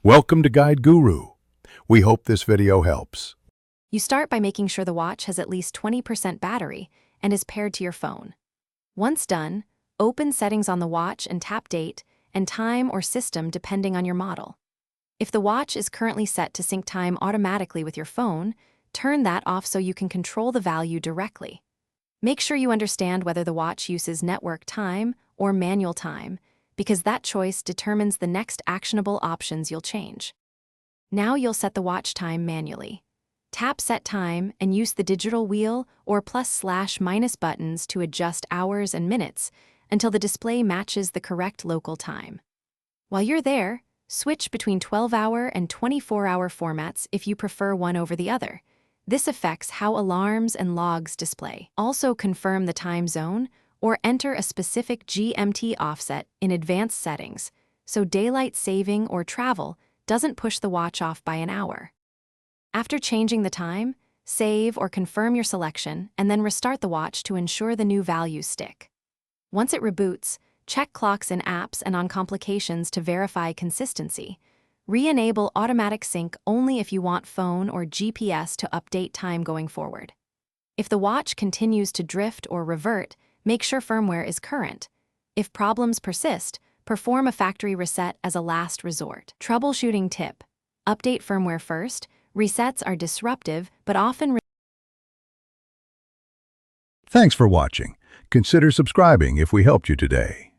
Welcome to Guide Guru. We hope this video helps. You start by making sure the watch has at least 20% battery and is paired to your phone. Once done, open Settings on the watch and tap Date and Time or System depending on your model. If the watch is currently set to sync time automatically with your phone, turn that off so you can control the value directly. Make sure you understand whether the watch uses network time or manual time, because that choice determines the next actionable options you'll change. Now you'll set the watch time manually. Tap Set Time and use the digital wheel or +/- buttons to adjust hours and minutes until the display matches the correct local time. While you're there, switch between 12-hour and 24-hour formats if you prefer one over the other. This affects how alarms and logs display. Also confirm the time zone or enter a specific GMT offset in advanced settings, so daylight saving or travel doesn't push the watch off by an hour. After changing the time, save or confirm your selection and then restart the watch to ensure the new values stick. Once it reboots, check clocks in apps and on complications to verify consistency. Re-enable automatic sync only if you want phone or GPS to update time going forward. If the watch continues to drift or revert, make sure firmware is current. If problems persist, perform a factory reset as a last resort. Troubleshooting tip: update firmware first. Resets are disruptive, but often Thanks for watching. Consider subscribing if we helped you today.